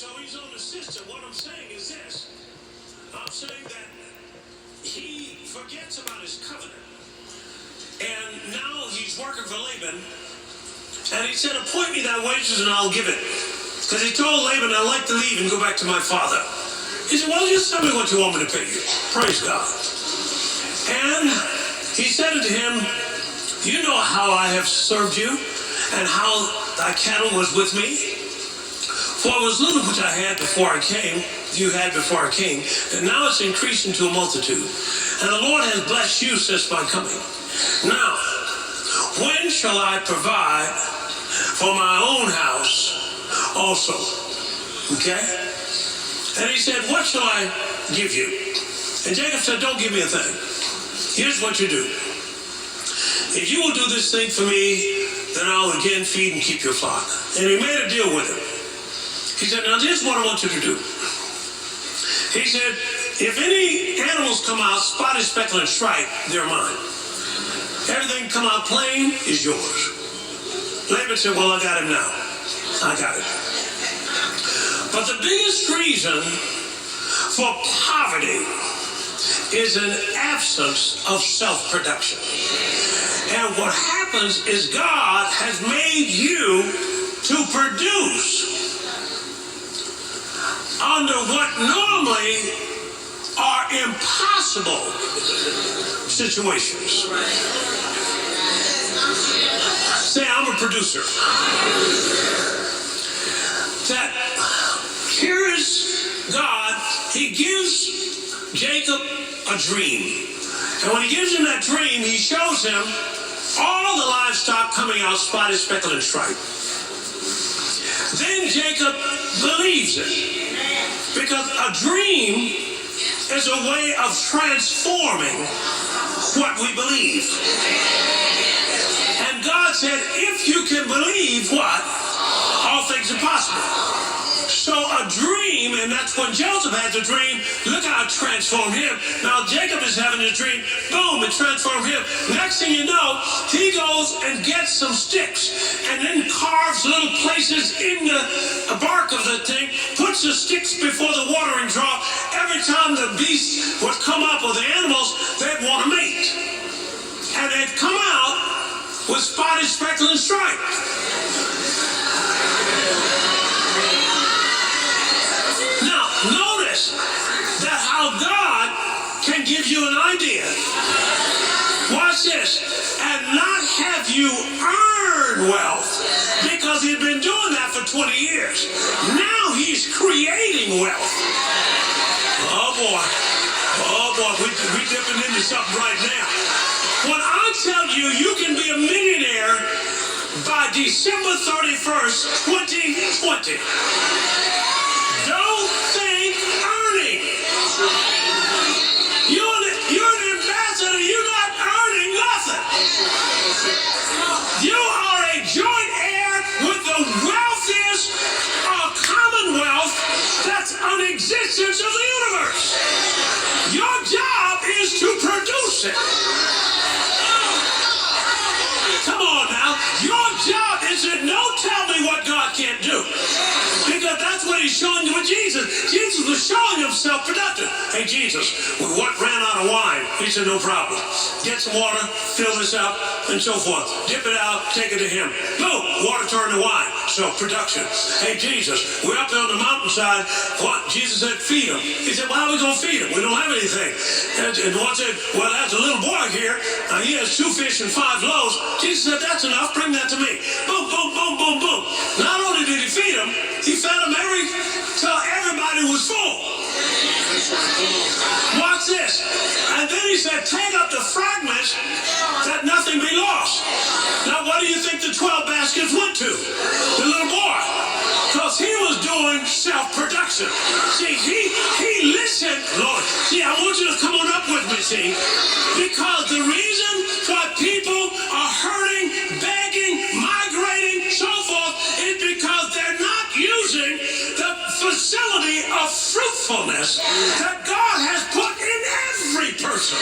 So he's on the system. What I'm saying is this. I'm saying that he forgets about his covenant. And now he's working for Laban. And he said, appoint me thy wages and I'll give it. Because he told Laban, I'd like to leave and go back to my father. He said, well, just tell me what you want me to pay you. Praise God. And he said unto him, you know how I have served you and how thy cattle was with me. For it was little which I had before I came, you had before I came, and now it's increased into a multitude. And the Lord has blessed you since my coming. Now, when shall I provide for my own house also? Okay? And he said, what shall I give you? And Jacob said, don't give me a thing. Here's what you do. If you will do this thing for me, then I'll again feed and keep your flock. And he made a deal with him. He said, now this is what I want you to do. He said, if any animals come out, spotted, speckled, and striped, they're mine. Everything come out plain is yours. Laban said, well, I got him now. I got it. But the biggest reason for poverty is an absence of self-production. And what happens is God has made you to produce under what normally are impossible situations. Say, I'm a producer. That here is God. He gives Jacob a dream. And when he gives him that dream, he shows him all the livestock coming out spotted, speckled, and striped. Then Jacob believes it. Because a dream is a way of transforming what we believe. And God said, if you can believe what? All things are possible. So a dream, and that's when Joseph had the dream, look how it transformed him. Now Jacob is having a dream, boom, it transformed him. Next thing you know, he goes and gets some sticks and then carves little places in the bark of the thing, puts the sticks before the watering trough. Every time the beasts would come up with the animals, they'd want to mate. And they'd come out with spotted, speckled, and striped. Notice that how God can give you an idea. Watch this. And not have you earn wealth, because he'd been doing that for 20 years. Now he's creating wealth. Oh boy. Oh boy, we dipping into something right now. When I tell you you can be a millionaire by December 31st, 2020. Don't think earning. You're an ambassador. You're not earning nothing. You are a joint heir with the wealthiest commonwealth that's an existence of the universe. Your job is to produce it. Come on now. Your job is to don't tell me what God can't do. Because that's what he's showing you with Jesus. Jesus was showing himself productive. Hey, Jesus, what ran out of wine? He said, no problem. Get some water, fill this up, and so forth. Dip it out, take it to him. Boom, water turned to wine. So, production. Hey, Jesus, we're up there on the mountainside. What? Jesus said, feed them. He said, well, how are we going to feed them? We don't have anything. And one said, well, there's a little boy here. He has 2 fish and 5 loaves. Jesus said, that's enough. Bring that to me. Boom, boom, boom, boom, boom. Not only did he feed them, he fed them till everybody was full. Watch this. And then he said, take up the fragments that nothing be lost. Now, what do you think the 12 baskets went to? The little boy. Because he was doing self-production. See, he listened. Lord, see, I want you to come on up with me, see. Because the reason why people are hurting, begging, migrating, so forth, is because they're not using the facility of fruitfulness that God has put in every person.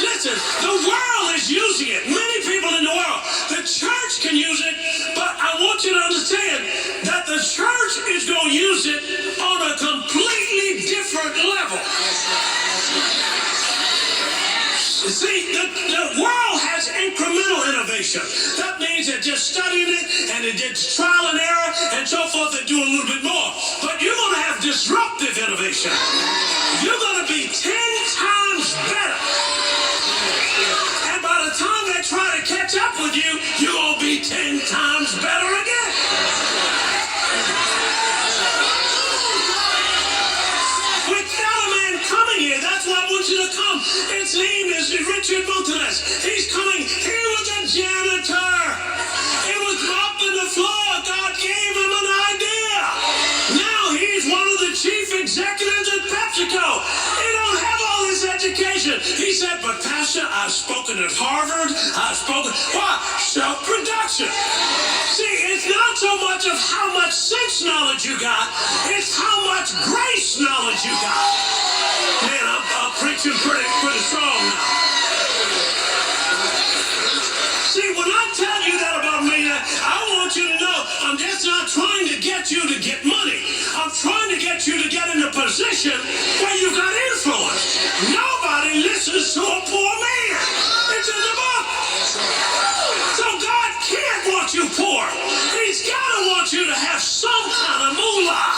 Listen, the world is using it. Many people in the world. The church can use it, but I want you to understand that the church is going to use it on a completely different level. See, the world has incremental innovation. That means they're just studying it and they did trial and error and so forth. They do a little bit more. But you're going to have disruptive innovation. You're going to be 10 times better. And by the time they try to catch up with you, you're going to be 10 times better again. We've got a man coming here. That's why I want you to come. His name is Richard Montanez. He's coming. He was a janitor. He was mopping the floor. God gave him an idea. Now he's one of the chief executives at PepsiCo. He don't have all this education. He said, but Pastor, I've spoken at Harvard. I've spoken. Why? Self-production. See, it's not so much of how much sense knowledge you got. It's how much grace knowledge you got. Man, I'm preaching pretty strong now. See, when I tell you that about me, I want you to know I'm just not trying to get you to get money. I'm trying to get you to get in a position where you've got influence. Nobody listens to a poor man. It's in the book. So God can't want you poor. He's got to want you to have some kind of moolah.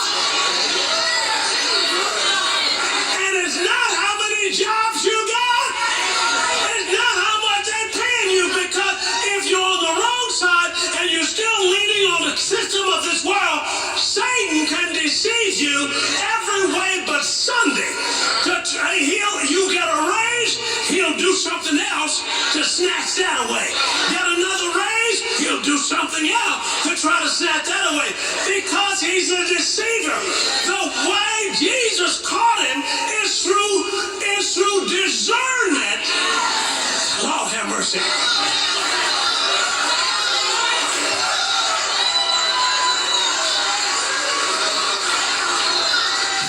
And it's not how many jobs you got. It's not how much they're paying you, because if you're on the wrong side and you're still leaning on the system of this world, Satan can deceive you every way but Sunday. You get a raise, he'll do something else to snatch that away. Get another raise, he'll do something else to try to snatch that away, because he's a deceiver. The way Jesus caught him is through discernment. Lord have mercy.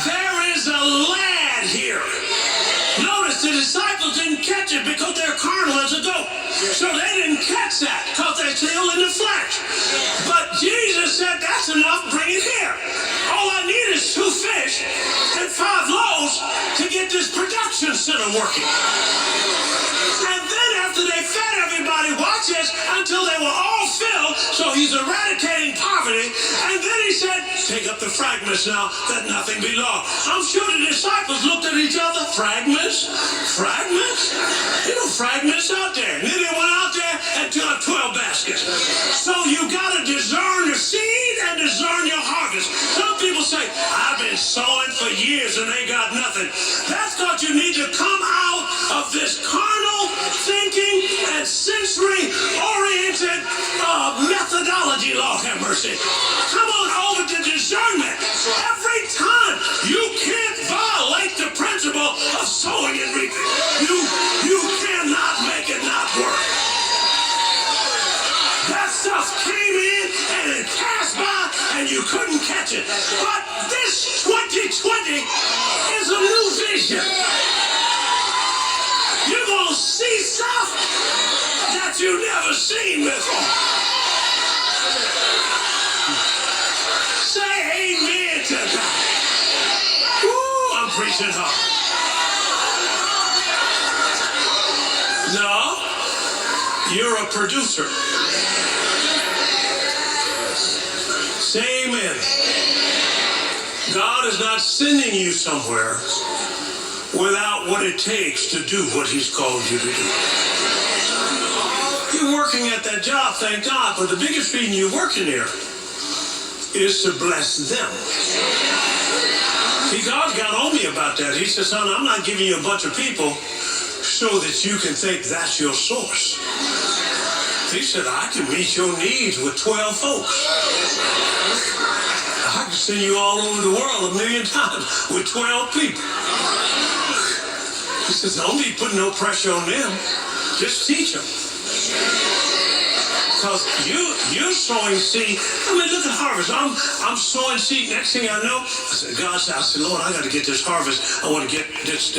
There is a lad here. Notice the disciples didn't catch it because they're carnal as a goat. So they didn't catch that because they're still in the flesh. But Jesus said, that's enough, bring it here. All I need is 2 fish and 5 loaves to get this production center working. And then after they fed everybody, watch this, until they were all filled, so he's eradicating poverty. And then he said, take up the fragments now, that nothing be lost. I'm sure the disciples looked at each other, fragments? Fragments? There are no fragments out there. And then they went out there and took up 12 baskets. So you got to discern the seed and discern your harvest. Some people say, I've been sowing for years and they got nothing. That's because you need to come out of this carnal thinking and sensory-oriented methodology, Lord have mercy. Come on over to discernment. Every time you can't violate the principle of sowing and reaping. You cannot make it not work. That stuff came in and it passed by and you couldn't catch it. But this 2020 is a new vision. You're going to see stuff that you've never seen before. Say amen to that. Woo, I'm preaching hard. No, you're a producer. Say amen. God is not sending you somewhere without what it takes to do what he's called you to do. You're working at that job, thank God, but the biggest reason you're working there is to bless them. See, God got on me about that. He said, son, I'm not giving you a bunch of people so that you can think that's your source. He said, I can meet your needs with 12 folks. I can send you all over the world 1,000,000 times with 12 people. He says, don't be putting no pressure on them. Just teach them. Because you're sowing seed. I mean, look at harvest. I'm sowing seed. Next thing I know, I said, Lord, I got to get this harvest. I want to get this,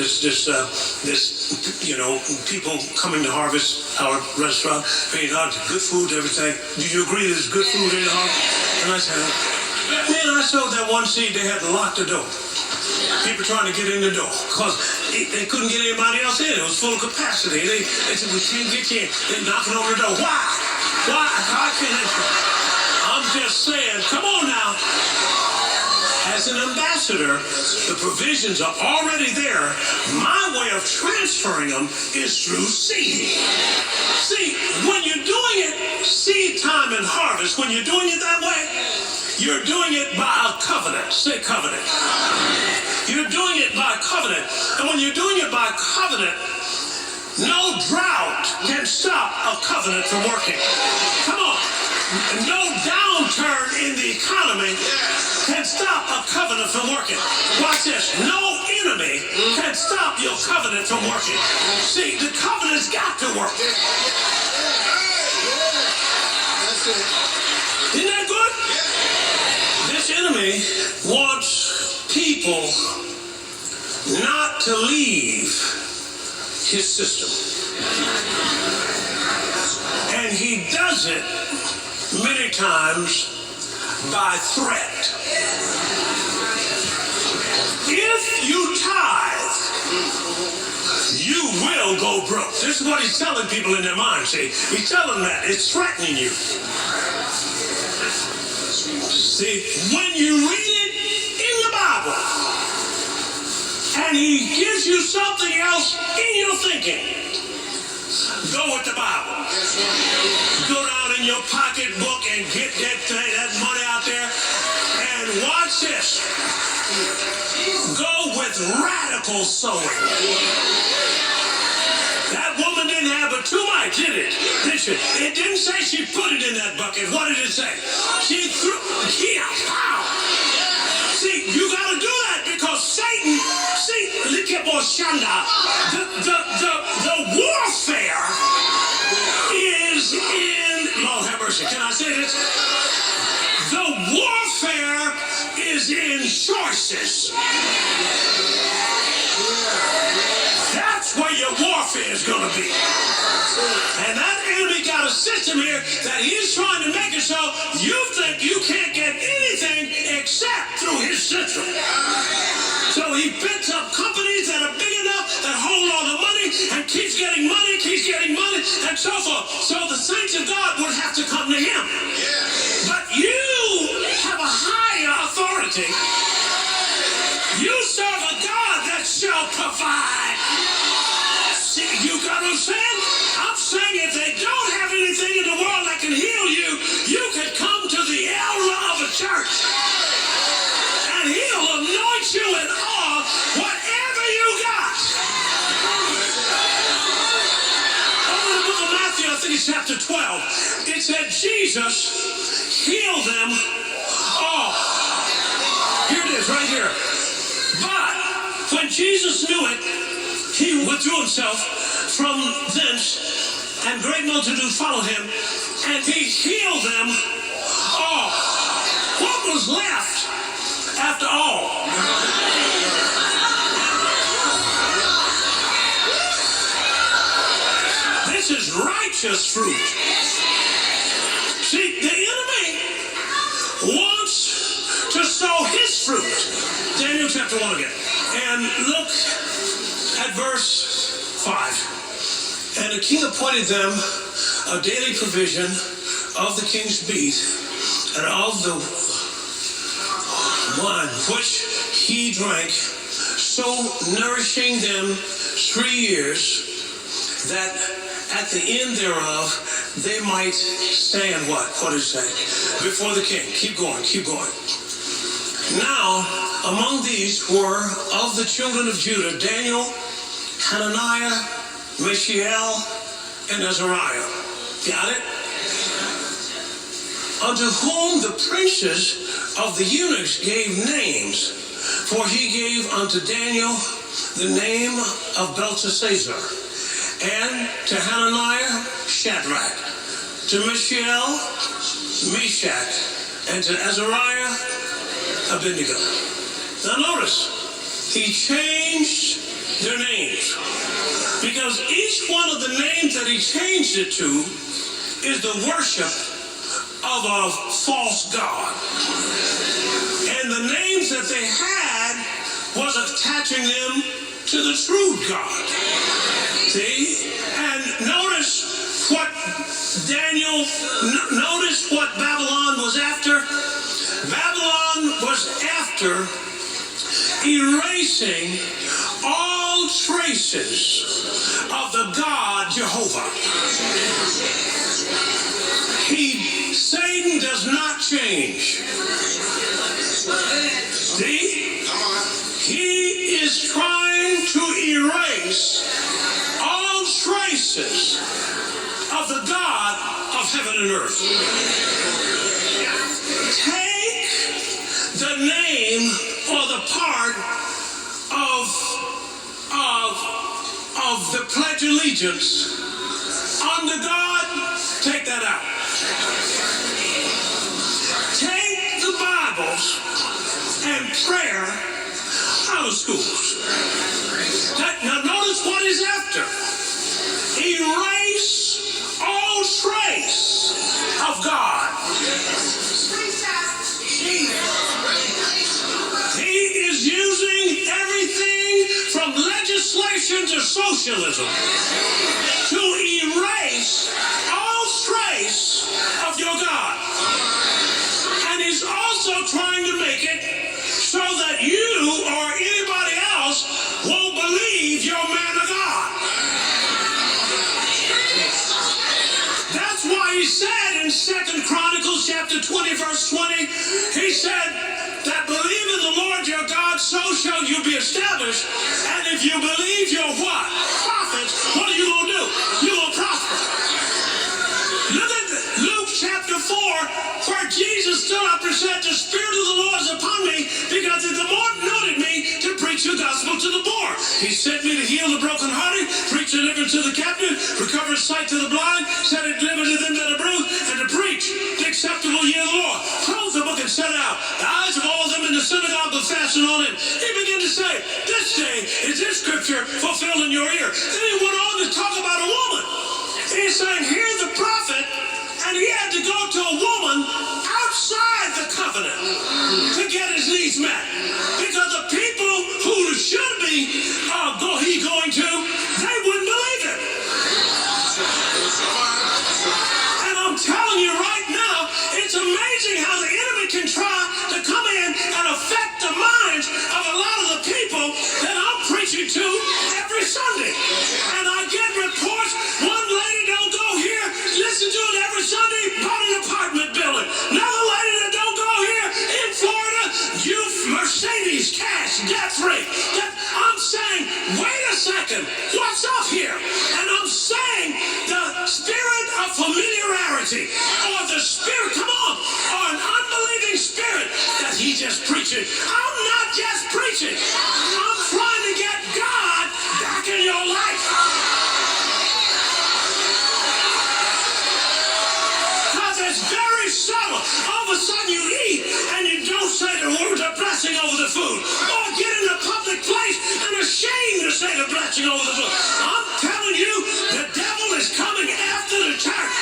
people coming to harvest our restaurant, paying God good food, everything. Do you agree there's good food in the harvest? And I said, Man, I sowed that one seed, they had to lock the door. People trying to get in the door because they couldn't get anybody else in. It was full of capacity. They said, we can't get you in. They're knocking on the door. Why? Why? How can it? I'm just saying, come on now. As an ambassador, the provisions are already there. My way of transferring them is through seed. See, when you're doing it, seed time and harvest, when you're doing it that way, you're doing it by a covenant. Say covenant. You're doing it by covenant. And when you're doing it by covenant, no drought can stop a covenant from working. Come on. No downturn in the economy can stop a covenant from working. Watch this. No enemy can stop your covenant from working. See, the covenant's got to work. Isn't that good? This enemy wants people not to leave his system. And he does it many times by threat. If you tithe, you will go broke. This is what he's telling people in their mind. See, he's telling them that. It's threatening you. See, when you read it in the Bible, and he gives you something else in your thinking, go with the Bible. Go down in your pocketbook and get that money out there. And watch this. Go with radical sowing. That woman didn't have but 2 mites, did it? It didn't say she put it in that bucket. What did it say? She threw it out. See, you got to do that because Satan, look at Moshanda. The warfare is in, Lord have mercy, can I say this? The warfare is in choices. That's where your warfare is going to be. And that enemy got a system here that he's trying to make it so you think you can't get anything except through his system. So he picks up companies that are big enough that hold all the money and keeps getting money, and so forth. So the saints of God would have to come to him. But you have a higher authority. You serve a God that shall provide. See, you got what I'm saying? I'm saying if they don't have anything in the world that can heal you, you can come to the elder of a church. And he'll anoint you in all, whatever you got. Over in the book of Matthew, I think it's chapter 12, it said Jesus healed them all. Here it is, right here. But when Jesus knew it, he withdrew himself from thence, and great multitude followed him, and he healed them all. What was left after all? This is righteous fruit. See, the enemy wants to sow his fruit. Daniel chapter 1 again. And look at verse 5. And the king appointed them a daily provision of the king's meat and of the wine which he drank, so nourishing them 3 years, that at the end thereof they might stand what? What does it say? Before the king. Keep going, keep going. Now, among these were of the children of Judah, Daniel, Hananiah, Mishael, and Azariah. Got it? Unto whom the princes of the eunuchs gave names, for he gave unto Daniel the name of Belteshazzar, and to Hananiah, Shadrach, to Mishael, Meshach, and to Azariah, Abednego. Now notice, he changed their names, because each one of the names that he changed it to is the worship of a false god. they had was attaching them to the true God. See? And notice what notice what Babylon was after. Babylon was after erasing all traces of the God Jehovah. Satan does not change. See? He is trying to erase all traces of the God of heaven and earth. Take the name or the part of the Pledge of Allegiance under God, take that out. Take the Bibles and prayer out of schools. Now notice what he's after. Erase all trace of God. He is using everything from legislation to socialism to erase all trace of your God. And he's also trying to make it so that you or anybody else won't believe you're a man of God. That's why he said in 2 Chronicles chapter 20, verse 20, he said that believe in the Lord your God, so shall you be established. And if you believe you're what? Prophets, what are you going to do? You're going to prosper. Look at Luke chapter 4, where Jesus stood up and said, the Spirit of the Lord is upon me, because the Lord anointed me to preach the gospel to the poor. He sent me to heal the brokenhearted, preach deliverance to the captive, recover sight to the blind, set at liberty to them that are bruised, and to preach the acceptable year of the Lord. Close the book and set it out. The eyes of all of them in the synagogue were fastened on him. He began to say, this day is this scripture fulfilled in your ear. Then he went on to talk about a woman. He's saying, here's the prophet, and he had to go to a woman outside the covenant to get his needs met. Because the people who should be going to, they wouldn't believe it. And I'm telling you right now, it's amazing how the enemy can try to come in and affect the minds of a lot of the people that I'm preaching to every Sunday. And I get reports, one lady don't go here, listen to it every Sunday, bought an apartment building. Another lady that don't go here in Florida, you Mercedes cash, debt free. I'm saying, wait a second, what's up here? And I'm saying the spirit of familiarity, or the spirit, come on, or an unbelieving spirit that he just preaching. I'm not just preaching. I'm trying to get God back in your life. Because it's very subtle. All of a sudden you eat and you don't say the word of blessing over the food. Or get in a public place and ashamed to say the blessing over the food. I'm telling you, the devil is coming after the church.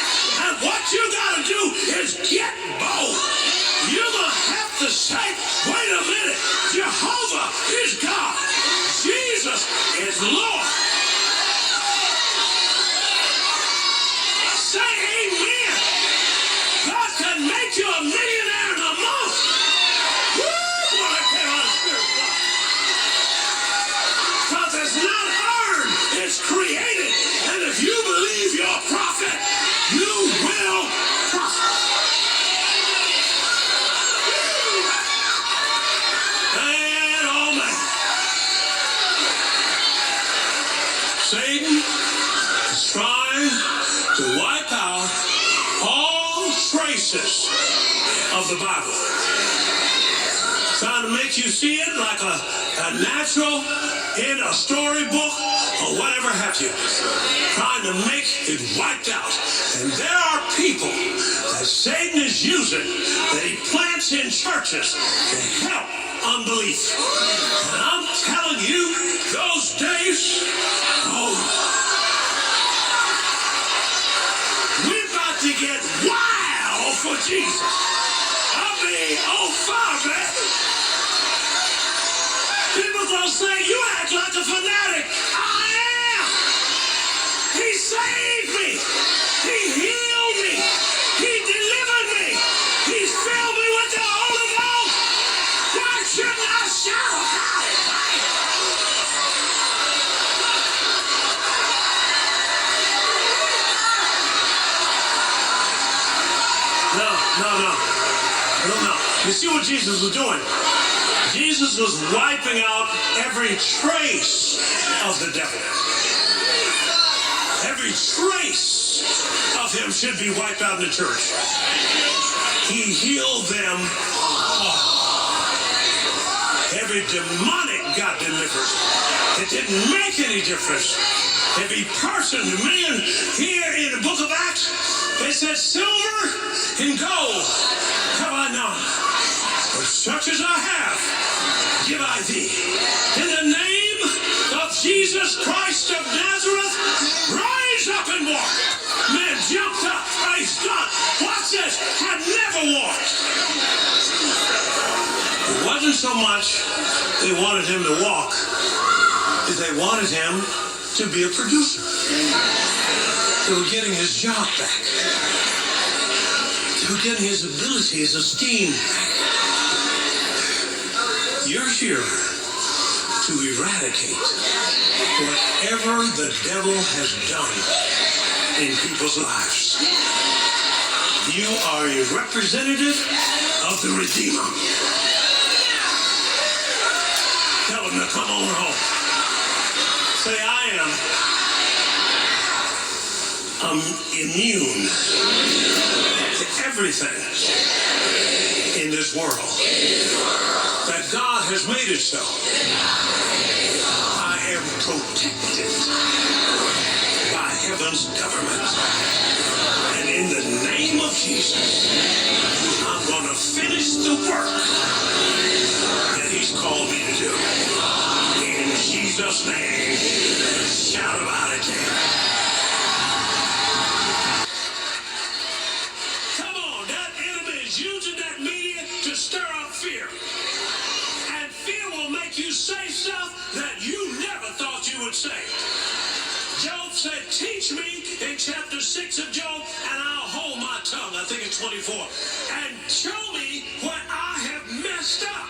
And what you got to do is get bold. You're going to have to say, wait a minute, Jehovah is God. Jesus is Lord. Say amen. God can make you a millionaire in a month. Woo! What I came out of spirit, God. Because it's not earned, it's created. And if you believe you're a prophet, you will prosper. And oh man. Satan is trying to wipe out all traces of the Bible. Trying to make you see it like a natural in a storybook or whatever have you. Trying to make it wiped out. And there are people that Satan is using that he plants in churches to help unbelief. And I'm telling you, those days, we're about to get wild for Jesus. I mean, on fire, man. You see what Jesus was doing? Jesus was wiping out every trace of the devil. Every trace of him should be wiped out in the church. He healed them all. Every demonic got delivered. It didn't make any difference. Every person, men here in the book of Acts, they said, silver and gold have I none, but such as I have, give I thee. In the name of Jesus Christ of Nazareth, rise up and walk. Men jumped up, praise God. Watch this, had never walked. It wasn't so much they wanted him to walk, as they wanted him to be a producer. They were getting his job back. They were getting his ability, his esteem back. You're here to eradicate whatever the devil has done in people's lives. You are a representative of the Redeemer. Tell him to come on home. Say, I'm immune to everything in this world. That God has made it so. I am protected by heaven's government. And in the name of Jesus, I'm going to finish the work that he's called me to do. In Jesus' name, shout about it, Jim. Come on, that enemy is using that media to stir up fear. And fear will make you say stuff that you never thought you would say. Job said, teach me in chapter 6 of Job, and I'll hold my tongue. I think it's 24. And show me where I have messed up.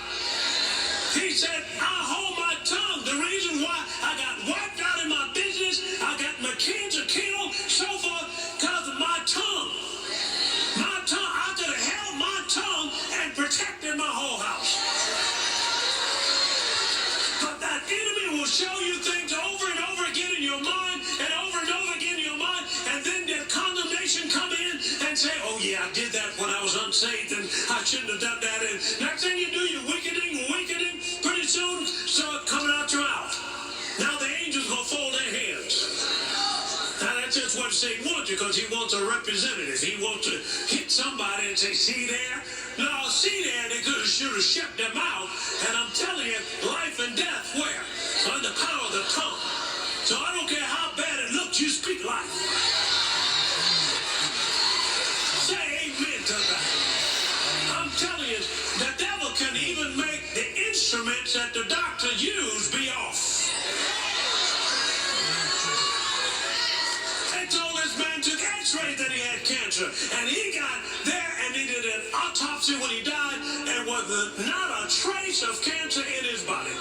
He said, I'll hold my tongue. The reason why I got wiped out in my business, I got my kids are killed, so forth, because of my tongue. My tongue, I could have held my tongue and protected my whole house. But that enemy will show you things over and over again in your mind, and over again in your mind, and then the condemnation come in and say, oh yeah, I did that when I was unsaved, and I shouldn't have done that. And next thing you do, you're weakening. Pretty soon, start coming out your mouth. Now the angels going to fold their hands. Now that's just what Satan wants, because he wants a representative. He wants to hit somebody and say, see there? No, see there, they should have shut their mouth. And I'm telling you, life and death, where? On the power of the tongue. So I don't care how bad it looks, you speak life. Say amen to that. I'm telling you, the devil can even make the instruments that the doctor used be off. They told this man took x-rays that he had cancer, and he got there and he did an autopsy when he died, and was not a trace of cancer in his body.